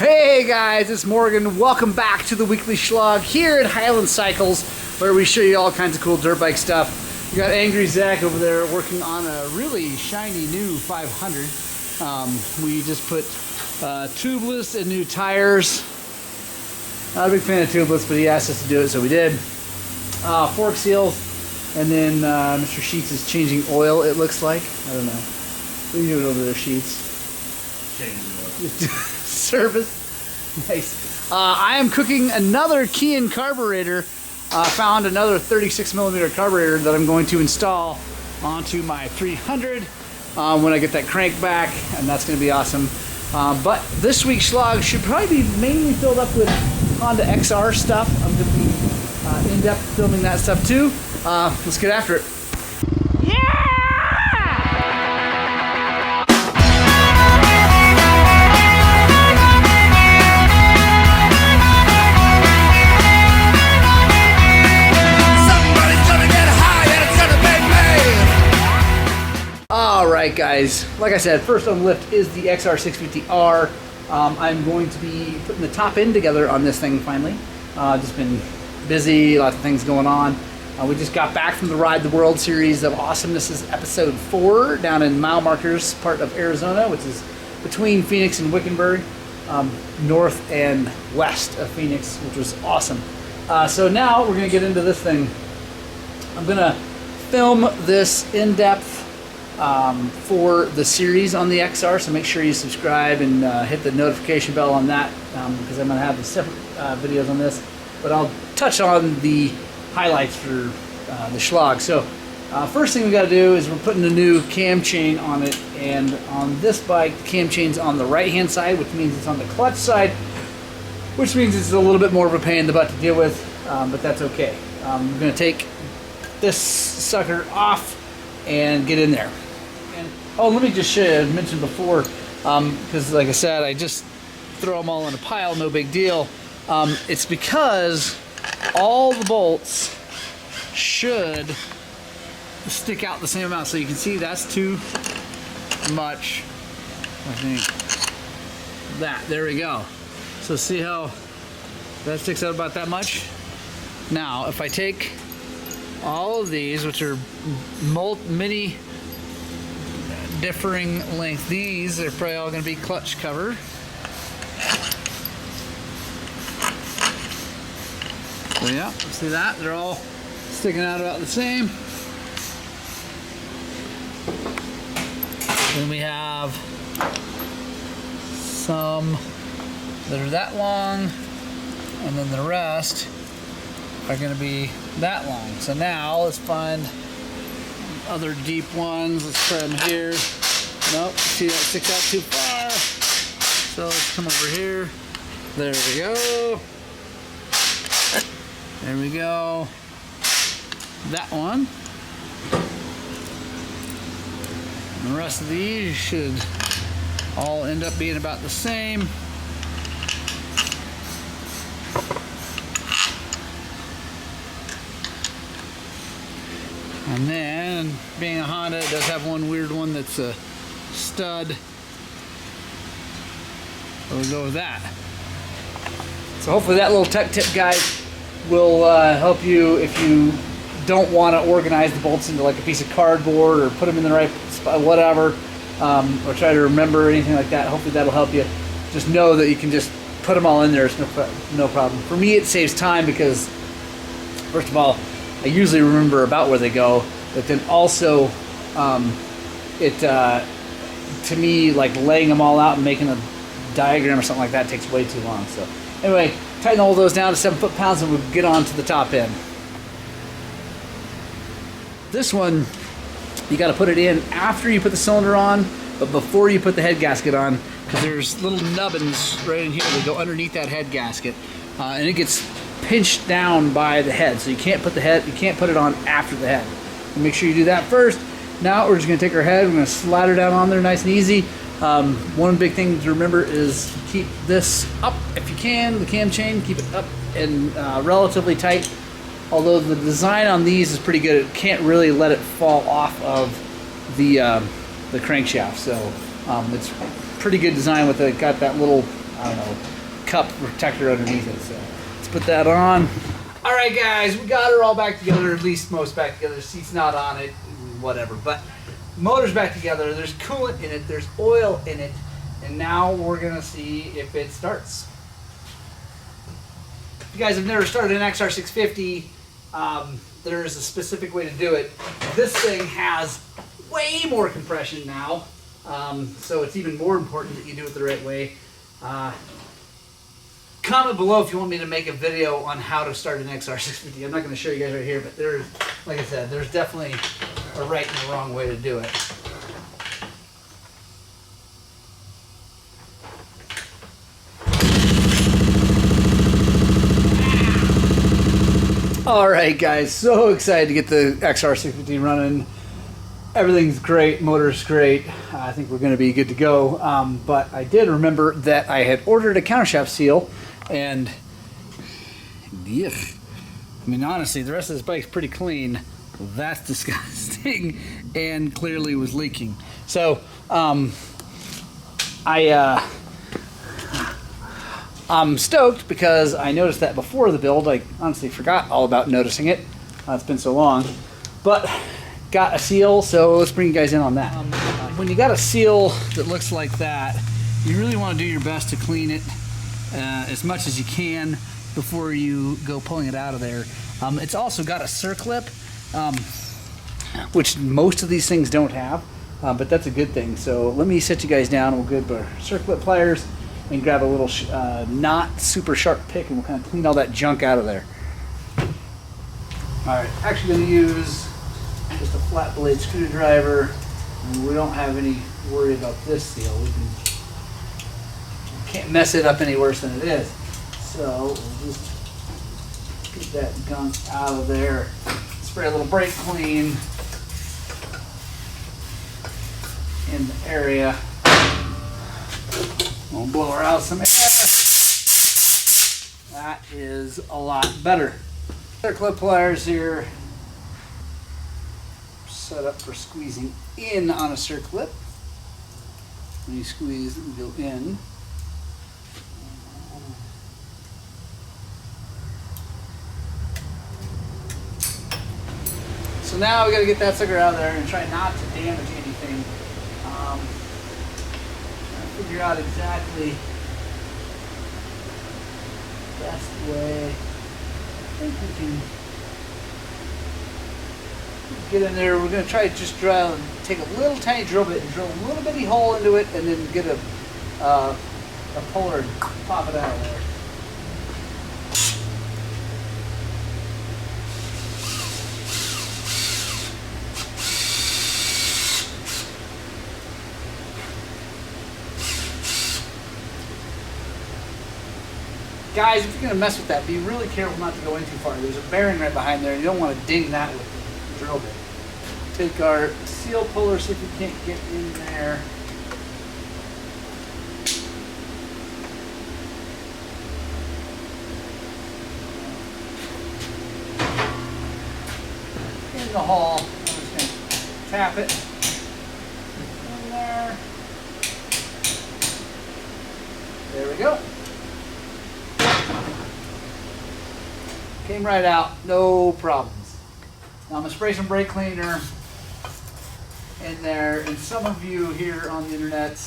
Hey guys, it's Morgan. Welcome back to the weekly Shlog here at Highland Cycles, where we show you all kinds of cool dirt bike stuff. We got Angry Zach over there working on a really shiny new 500. We just put tubeless and new tires. Not a big fan of tubeless, but he asked us to do it, so we did. Fork seals, and then Mr. Sheets is changing oil, it looks like. I don't know. What are you doing over there, Sheets? Changing oil. Service. Nice. I am cooking another Kian carburetor. Found another 36mm carburetor that I'm going to install onto my 300 when I get that crank back, and that's going to be awesome. But this week's Shlog should probably be mainly filled up with Honda XR stuff. I'm going to be in-depth filming that stuff too. Let's get after it. Alright guys, like I said, first on the lift is the XR650R. I'm going to be putting the top end together on this thing finally. Just been busy, lots of things going on. We just got back from the Ride the World series of awesome. This is episode 4 down in Mile Markers, part of Arizona, which is between Phoenix and Wickenburg, north and west of Phoenix, which was awesome. So now we're going to get into this thing. I'm going to film this in-depth for the series on the XR, so make sure you subscribe and hit the notification bell on that, because I'm going to have the separate videos on this, but I'll touch on the highlights for the Shlog. So first thing we got to do is we're putting a new cam chain on it, and on this bike the cam chain's on the right hand side, which means it's on the clutch side, which means it's a little bit more of a pain in the butt to deal with, but that's okay. We're going to take this sucker off and get in there. Oh, let me just show you, I mentioned before, because like I said, I just throw them all in a pile, no big deal. It's because all the bolts should stick out the same amount. So you can see that's too much, I think. There we go. So see how that sticks out about that much? Now, if I take all of these, which are many differing length, these are probably all going to be clutch cover. So yeah, see that? They're all sticking out about the same. Then we have some that are that long, and then the rest are going to be that long. So now let's find other deep ones. Let's try them here. Nope, see that sticks out too far. So let's come over here. There we go. There we go. That one. And the rest of these should all end up being about the same. And then, being a Honda, it does have one weird one that's a stud. So we'll go with that. So hopefully that little tech tip guide will help you if you don't want to organize the bolts into like a piece of cardboard or put them in the right spot, whatever, or try to remember anything like that. Hopefully that'll help you. Just know that you can just put them all in there. It's no problem. For me, it saves time because, first of all, I usually remember about where they go, but then also to me, like laying them all out and making a diagram or something like that takes way too long. So anyway, tighten all those down to 7 foot-pounds and we'll get on to the top end. This one, you got to put it in after you put the cylinder on, but before you put the head gasket on, because there's little nubbins right in here that go underneath that head gasket, and it gets pinched down by the head, so you can't put it on after the head. And make sure you do that first. Now we're just going to take our head, we're going to slide her down on there nice and easy. One big thing to remember is keep this up if you can, the cam chain, keep it up and relatively tight. Although the design on these is pretty good, it can't really let it fall off of the crankshaft. So it's pretty good design with it. Got that little I don't know, cup protector underneath it. So let's put that on. All right, guys, we got her all back together, at least most back together. The seat's not on it, whatever. But motor's back together. There's coolant in it. There's oil in it. And now we're going to see if it starts. If you guys have never started an XR650, there's a specific way to do it. This thing has way more compression now, so it's even more important that you do it the right way. Comment below if you want me to make a video on how to start an XR650. I'm not going to show you guys right here, but there's, like I said, there's definitely a right and a wrong way to do it. Alright guys, so excited to get the XR650 running. Everything's great, motor's great. I think we're going to be good to go. But I did remember that I had ordered a countershaft seal, and yuck. I mean, honestly, the rest of this bike's pretty clean. That's disgusting, and clearly was leaking. So I'm stoked because I noticed that before the build. I honestly forgot all about noticing it. It's been so long. But got a seal, so let's bring you guys in on that. When you got a seal that looks like that, you really want to do your best to clean it as much as you can before you go pulling it out of there. It's also got a circlip, which most of these things don't have, but that's a good thing. So let me set you guys down. We'll get our circlip pliers and grab a little not super sharp pick, and we'll kind of clean all that junk out of there. All right, actually going to use just a flat blade screwdriver. And we don't have any worry about this seal. We can't mess it up any worse than it is. So we'll just get that gunk out of there. Spray a little brake clean in the area. We'll blow her out some air. That is a lot better. Our clip pliers here, set up for squeezing in on a circlip. When you squeeze, it will go in. So now we got to get that sucker out of there and try not to damage anything. Figure out exactly the best way. I think we can get in there. We're going to try to just take a little tiny drill bit and drill a little bitty hole into it, and then get a puller and pop it out of there. Guys, if you're going to mess with that, be really careful not to go in too far. There's a bearing right behind there, and you don't want to ding that with the drill bit. Take our seal puller, see if we can't get in there. In the hole. I'm just going to tap it in there. There we go. Came right out, no problems. Now I'm going to spray some brake cleaner in there, and some of you here on the internet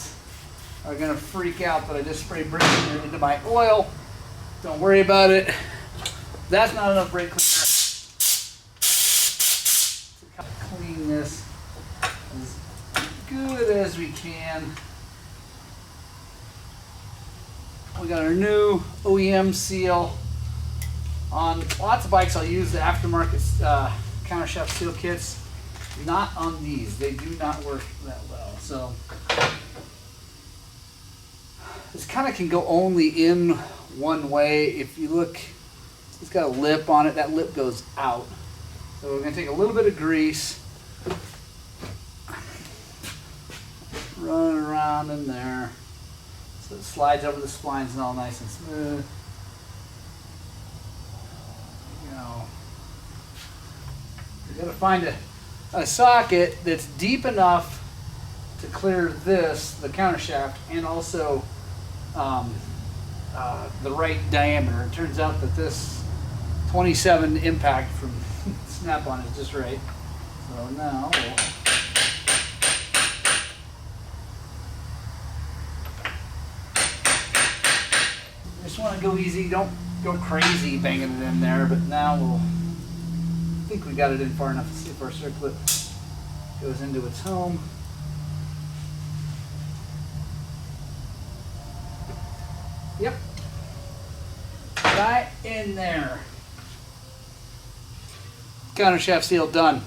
are going to freak out that I just sprayed brake cleaner into my oil. Don't worry about it. That's not enough brake cleaner to clean this as good as we can. We got our new OEM seal. On lots of bikes, I'll use the aftermarket countershaft seal kits. Not on these. They do not work that well. So this kind of can go only in one way. If you look, it's got a lip on it. That lip goes out. So we're going to take a little bit of grease, run it around in there so it slides over the splines and all nice and smooth. You got to find a socket that's deep enough to clear this, the countershaft, and also the right diameter. It turns out that this 27 impact from Snap-on is just right. So now just want to go easy, don't go crazy banging it in there, but now I think we got it in far enough to see if our circlip goes into its home. Yep. Right in there. Counter shaft seal done.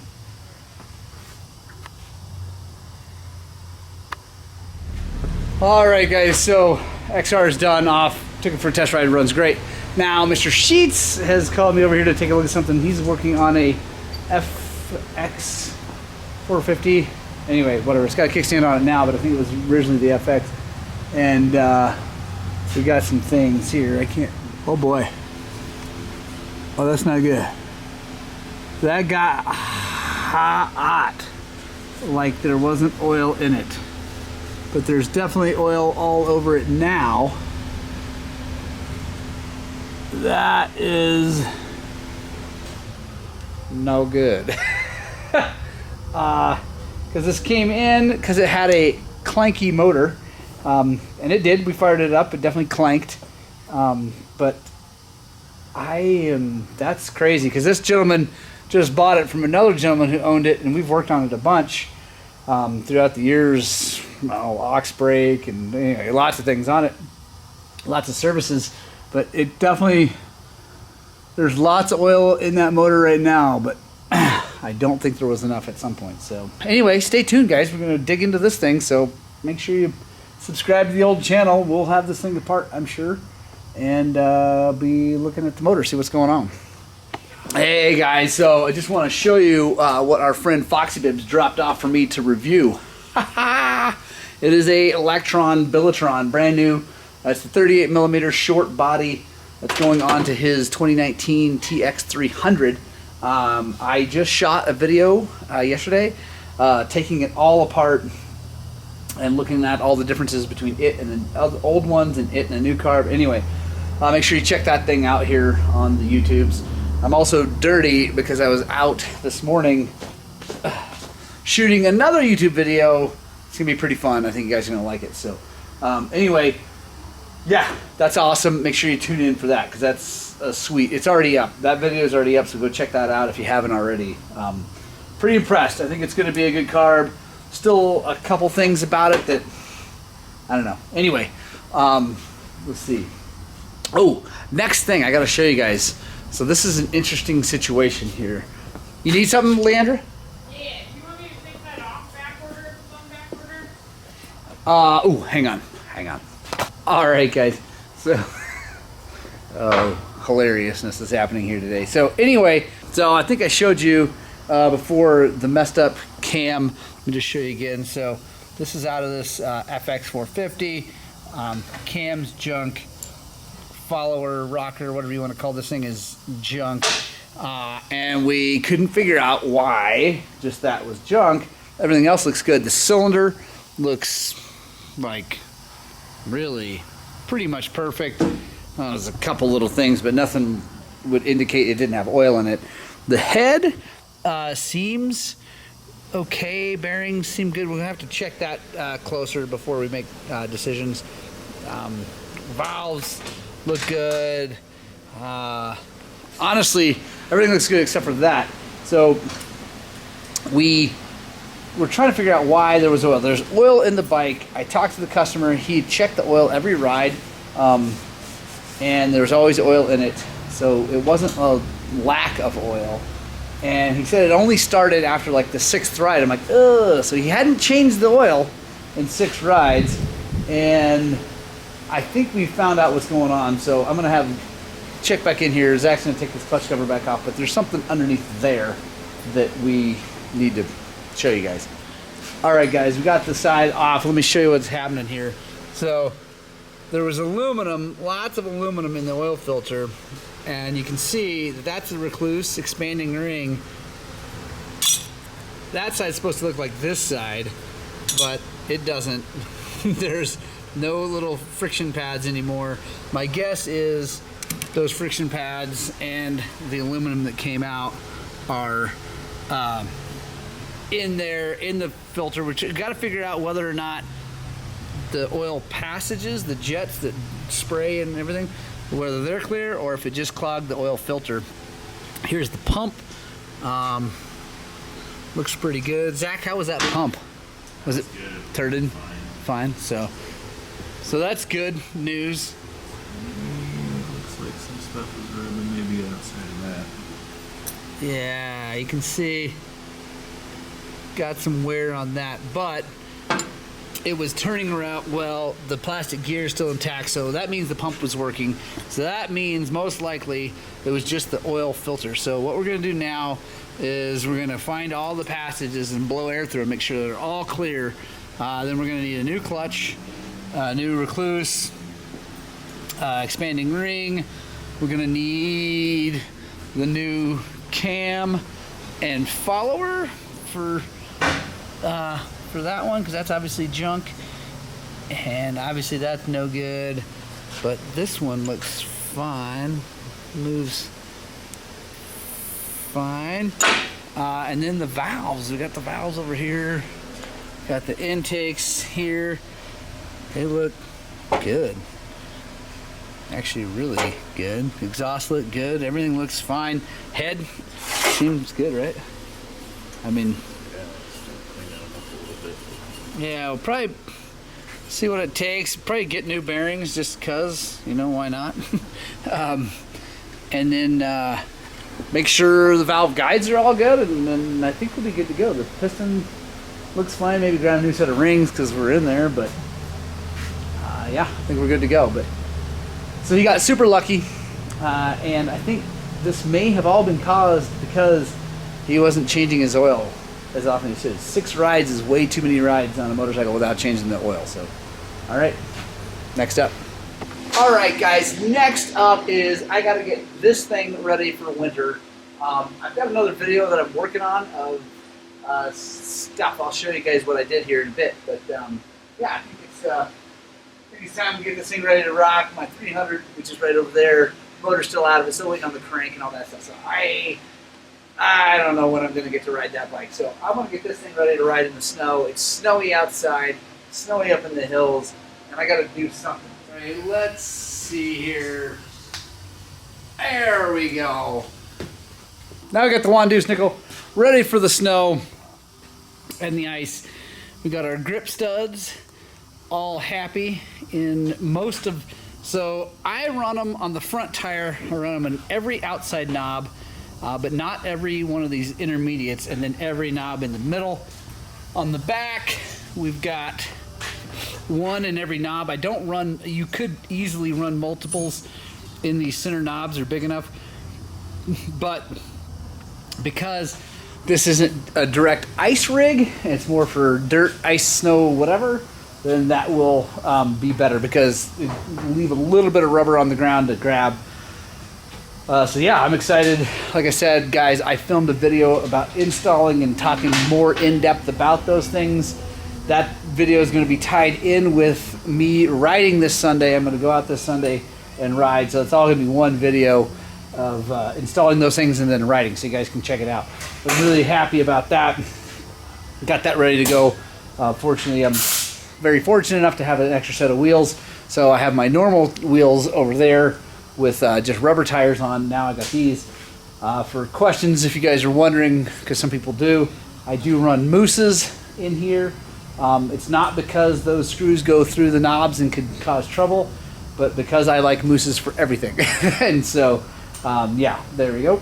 Alright guys, so XR is done, off. Took it for a test ride, it runs great. Now Mr. Sheets has called me over here to take a look at something. He's working on a FX450. Anyway, whatever, it's got a kickstand on it now, but I think it was originally the FX. And we got some things here. I can't, oh boy. Oh, that's not good. That got hot, like there wasn't oil in it. But there's definitely oil all over it now. That is no good. Because this came in because it had a clanky motor, and it did. We fired it up. It definitely clanked. But that's crazy because this gentleman just bought it from another gentleman who owned it, and we've worked on it a bunch throughout the years. Aux brake and anyway, lots of things on it, lots of services. But it definitely, there's lots of oil in that motor right now, but I don't think there was enough at some point. So anyway, stay tuned guys. We're going to dig into this thing, so make sure you subscribe to the old channel. We'll have this thing apart, I'm sure, and be looking at the motor, see what's going on. Hey guys, so I just want to show you what our friend Foxy Bibs dropped off for me to review. It is a Electron Billetron, brand new. It's the 38mm short body that's going on to his 2019 TX300. I just shot a video yesterday taking it all apart and looking at all the differences between it and the old ones and it and a new carb. Anyway, make sure you check that thing out here on the YouTubes. I'm also dirty because I was out this morning shooting another YouTube video. It's gonna be pretty fun. I think you guys are gonna like it. So anyway, yeah, that's awesome. Make sure you tune in for that because that's sweet. It's already up. That video is already up, so go check that out if you haven't already. Pretty impressed. I think it's gonna be a good carb. Still a couple things about it that I don't know. Anyway, let's see. Oh, next thing I gotta show you guys. So this is an interesting situation here. You need something, Leandra? Yeah, do you want me to take that off back order if it's on back order? Oh, hang on. All right, guys. So, hilariousness is happening here today. So anyway, so I think I showed you before the messed up cam. Let me just show you again. So this is out of this FX450. Cam's junk. Follower, rocker, whatever you want to call this thing, is junk. And we couldn't figure out why just that was junk. Everything else looks good. The cylinder looks like really pretty much perfect. There's a couple little things, but nothing would indicate it didn't have oil in it. The head seems okay. Bearings seem good. We'll have to check that closer before we make decisions. Valves look good. Honestly, everything looks good except for that. So we're trying to figure out why there was oil. There's oil in the bike. I talked to the customer. He checked the oil every ride, and there was always oil in it. So it wasn't a lack of oil. And he said it only started after like the 6th ride. I'm like, ugh. So he hadn't changed the oil in 6 rides, and I think we found out what's going on. So I'm gonna have check back in here. Zach's gonna take this clutch cover back off, but there's something underneath there that we need to show you guys. All right, guys, we got the side off. Let me show you what's happening here. So there was aluminum, lots of aluminum in the oil filter, and you can see that that's a recluse expanding ring. That side's supposed to look like this side, but it doesn't. There's No little friction pads anymore. My guess is those friction pads and the aluminum that came out are in there in the filter, which you got to figure out whether or not the oil passages, the jets that spray and everything, whether they're clear or if it just clogged the oil filter. Here's the pump. Looks pretty good. Zach, how was that pump? Was it turted? Fine. So that's good news. Looks like some stuff was rubbing maybe outside of that. Yeah, you can see got some wear on that, but it was turning around well. The plastic gear is still intact, so that means the pump was working. So that means most likely it was just the oil filter. So what we're gonna do now is we're gonna find all the passages and blow air through and make sure they're all clear. Then we're gonna need a new clutch, new recluse, expanding ring. We're gonna need the new cam and follower for that one, because that's obviously junk, and obviously that's no good, but this one looks fine, moves fine. And then the valves, we got the valves over here, got the intakes here. They look good, actually really good. Exhaust look good, everything looks fine. Head seems good, right? I mean, yeah, we'll probably see what it takes. Probably get new bearings just cause, you know, why not? And then make sure the valve guides are all good, and then I think we'll be good to go. The piston looks fine. Maybe grab a new set of rings because we're in there, but yeah, I think we're good to go. But so he got super lucky, and I think this may have all been caused because he wasn't changing his oil as often as he should. 6 rides is way too many rides on a motorcycle without changing the oil. So, all right, next up. All right, guys, next up is I got to get this thing ready for winter. I've got another video that I'm working on of stuff. I'll show you guys what I did here in a bit. But yeah, I think it's time to get this thing ready to rock. My 300, which is right over there, motor's still out of it, still waiting on the crank and all that stuff. So I don't know when I'm going to get to ride that bike. So I'm going to get this thing ready to ride in the snow. It's snowy outside, snowy up in the hills, and I got to do something. All right, let's see here. There we go. Now we got the Wandu nickel ready for the snow and the ice. We got our grip studs all happy in most of. So I run them on the front tire. I run them in every outside knob. But not every one of these intermediates, and then every knob in the middle. On the back, we've got one in every knob. I don't run, you could easily run multiples in these center knobs, they're big enough. But because this isn't a direct ice rig, it's more for dirt, ice, snow, whatever, then that will be better because it leave a little bit of rubber on the ground to grab. So yeah, I'm excited. Like I said, guys, I filmed a video about installing and talking more in depth about those things. That video is going to be tied in with me riding this Sunday. I'm going to go out this Sunday and ride. So it's all going to be one video of installing those things and then riding, so you guys can check it out. I'm really happy about that. Got that ready to go. Fortunately, I'm very fortunate enough to have an extra set of wheels. So I have my normal wheels over there with just rubber tires on. Now I got these. For questions, if you guys are wondering, because some people do, I do run mooses in here. It's not because those screws go through the knobs and could cause trouble, but because I like mooses for everything. And so, yeah, there we go.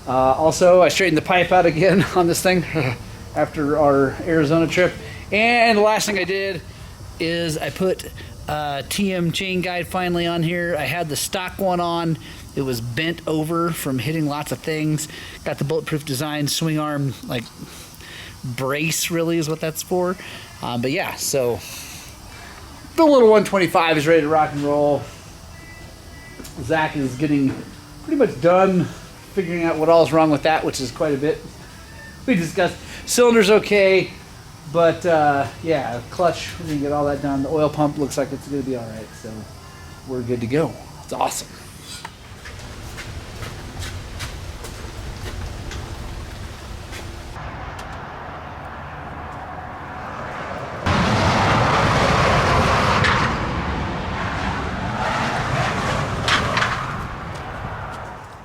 Also, I straightened the pipe out again on this thing after our Arizona trip. And the last thing I did is I put TM chain guide finally on here. I had the stock one on. It was bent over from hitting lots of things. Got the bulletproof design swing arm, like brace really is what that's for. But yeah, so the little 125 is ready to rock and roll. Zach is getting pretty much done figuring out what all's wrong with that, which is quite a bit. We discussed cylinder's okay. But yeah, clutch, we're gonna get all that done. The oil pump looks like it's gonna be all right, so we're good to go. It's awesome.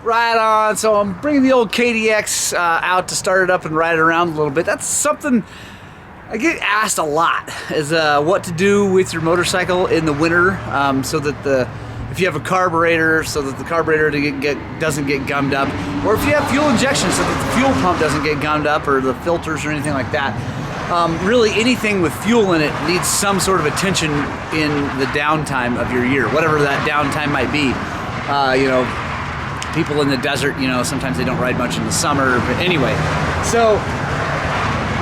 Right on. So I'm bringing the old KDX out to start it up and ride it around a little bit. That's something I get asked a lot, is what to do with your motorcycle in the winter, so that if you have a carburetor, so that the carburetor doesn't get gummed up, or if you have fuel injection, so that the fuel pump doesn't get gummed up, or the filters or anything like that. Really, anything with fuel in it needs some sort of attention in the downtime of your year, whatever that downtime might be. You know, people in the desert, you know, sometimes they don't ride much in the summer, but anyway. So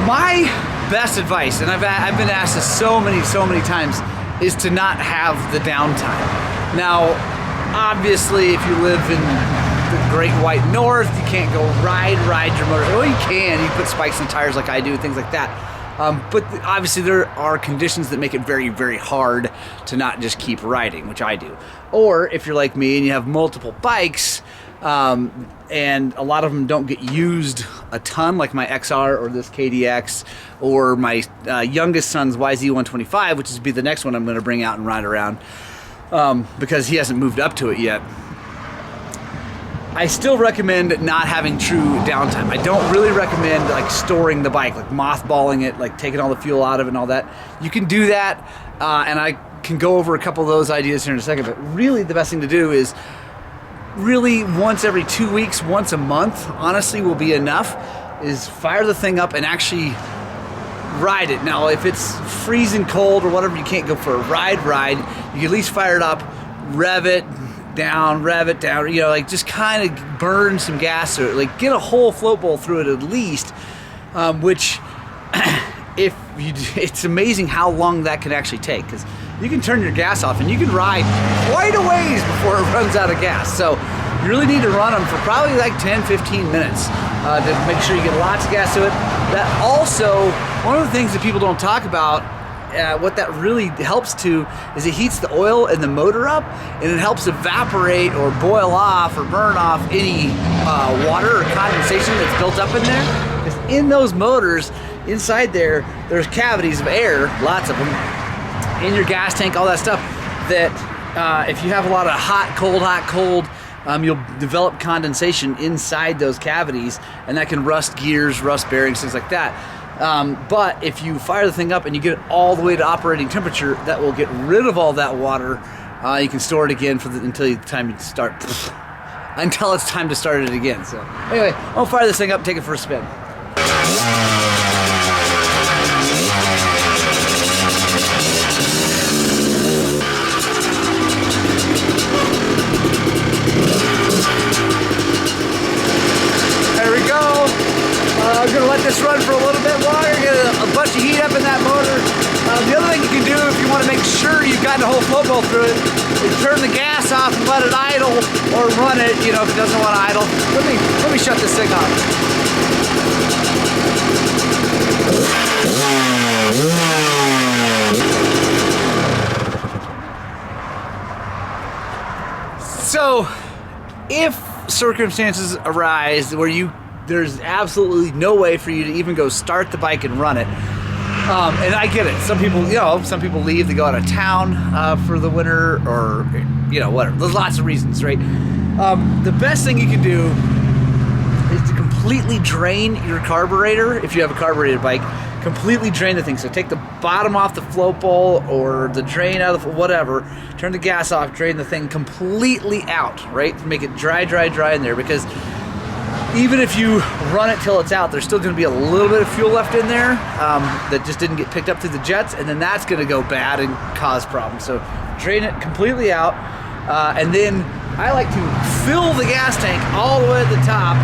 my best advice, and I've been asked this so many times, is to not have the downtime. Now, obviously, if you live in the Great White North, you can't go ride your motorcycle. Well, you can. You put spikes in the tires like I do, things like that. But obviously there are conditions that make it very, very hard to not just keep riding, which I do. Or if you're like me and you have multiple bikes, and a lot of them don't get used a ton, like my XR or this KDX, or my youngest son's YZ125, which is be the next one I'm going to bring out and ride around, because he hasn't moved up to it yet. I still recommend not having true downtime. I don't really recommend like storing the bike, like mothballing it, like taking all the fuel out of it and all that. You can do that, and I can go over a couple of those ideas here in a second, but really the best thing to do is really once every 2 weeks, once a month, honestly, will be enough, is fire the thing up and actually ride it. Now, if it's freezing cold or whatever, you can't go for a ride, you can at least fire it up, rev it down, you know, like just kind of burn some gas through it, like get a whole float bowl through it at least, which it's amazing how long that can actually take, because you can turn your gas off and you can ride quite a ways before it runs out of gas. So you really need to run them for probably like 10-15 minutes to make sure you get lots of gas to it. That also, one of the things that people don't talk about, what that really helps to is it heats the oil in the motor up, and it helps evaporate or boil off or burn off any water or condensation that's built up in there. Because in those motors, inside there's cavities of air, lots of them, in your gas tank, all that stuff, that if you have a lot of hot, cold, you'll develop condensation inside those cavities, and that can rust gears, rust bearings, things like that. But if you fire the thing up and you get it all the way to operating temperature, that will get rid of all that water. You can store it again until it's time to start it again. So anyway, I'll fire this thing up, take it for a spin. I'm going to let this run for a little bit longer, get a bunch of heat up in that motor. The other thing you can do if you want to make sure you've gotten the whole float bowl through it is turn the gas off and let it idle, or run it, you know, if it doesn't want to idle. Let me shut this thing off. So, if circumstances arise where there's absolutely no way for you to even go start the bike and run it. And I get it. Some people leave, they go out of town for the winter, or, you know, whatever. There's lots of reasons, right? The best thing you can do is to completely drain your carburetor. If you have a carbureted bike, completely drain the thing. So take the bottom off the float bowl or the drain out of the, whatever, turn the gas off, drain the thing completely out, right? Make it dry in there, because even if you run it till it's out, there's still going to be a little bit of fuel left in there that just didn't get picked up through the jets, and then that's going to go bad and cause problems. So drain it completely out, and then I like to fill the gas tank all the way at the top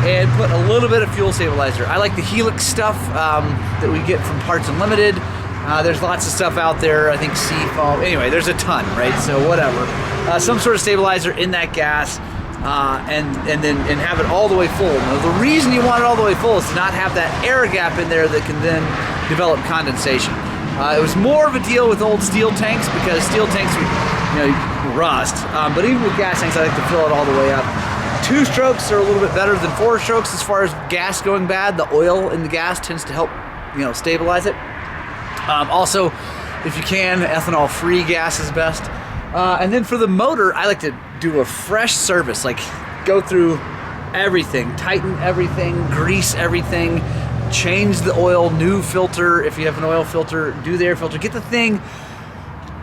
and put a little bit of fuel stabilizer. I like the Helix stuff that we get from Parts Unlimited. There's lots of stuff out there. I think Seafoam. Anyway, there's a ton, right? So whatever. Some sort of stabilizer in that gas. and have it all the way full. Now, the reason you want it all the way full is to not have that air gap in there that can then develop condensation. It was more of a deal with old steel tanks because steel tanks would, rust. But even with gas tanks, I like to fill it all the way up. 2 strokes are a little bit better than 4 strokes as far as gas going bad. The oil in the gas tends to help, stabilize it. Also, if you can, ethanol-free gas is best. And then for the motor, I like to do a fresh service, like go through everything, tighten everything, grease everything, change the oil, new filter. If you have an oil filter, do the air filter. Get the thing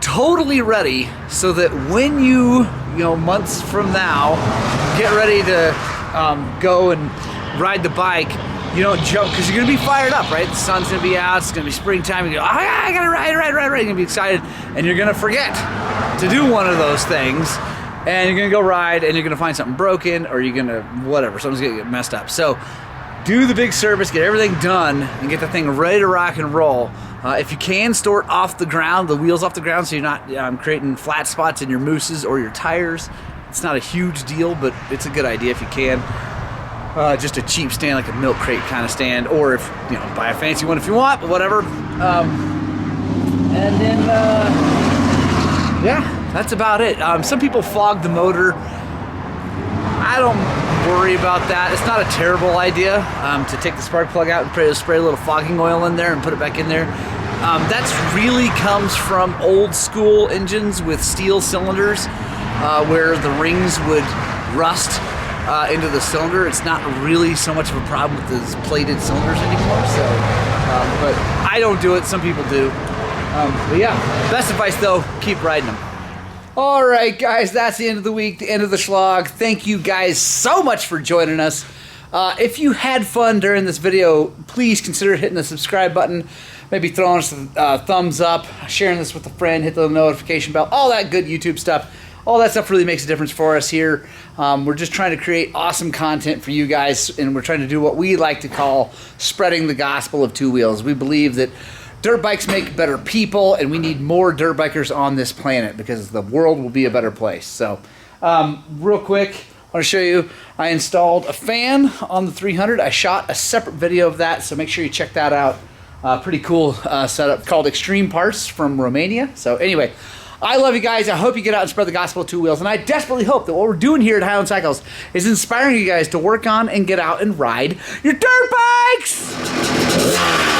totally ready so that when you, months from now, get ready to go and ride the bike, you don't jump, because you're going to be fired up, right? The sun's going to be out, it's going to be springtime, you go, oh yeah, I got to ride, you're going to be excited, and you're going to forget to do one of those things, and you're going to go ride, and you're going to find something broken, or you're going to, whatever, something's going to get messed up. So do the big service, get everything done, and get the thing ready to rock and roll. If you can, store it off the ground, the wheels off the ground, so you're not creating flat spots in your mousses or your tires. It's not a huge deal, but it's a good idea if you can. Just a cheap stand, like a milk crate kind of stand, or if, buy a fancy one if you want, but whatever. And then, yeah, that's about it. Some people fog the motor. I don't worry about that. It's not a terrible idea to take the spark plug out and spray a little fogging oil in there and put it back in there. That's really comes from old school engines with steel cylinders where the rings would rust into the cylinder. It's not really so much of a problem with those plated cylinders anymore. So, but I don't do it. Some people do. But yeah, best advice though, keep riding them. All right, guys, that's the end of the week, the end of the Shlog. Thank you guys so much for joining us. If you had fun during this video, please consider hitting the subscribe button, maybe throwing us a thumbs up, sharing this with a friend, hit the notification bell, all that good YouTube stuff. All that stuff really makes a difference for us here. We're just trying to create awesome content for you guys, and we're trying to do what we like to call spreading the gospel of two wheels. We believe that dirt bikes make better people, and we need more dirt bikers on this planet because the world will be a better place. So, real quick, I want to show you, I installed a fan on the 300. I shot a separate video of that, so make sure you check that out. Pretty cool setup called Extreme Parts from Romania. So anyway, I love you guys. I hope you get out and spread the gospel of two wheels, and I desperately hope that what we're doing here at Highland Cycles is inspiring you guys to work on and get out and ride your dirt bikes!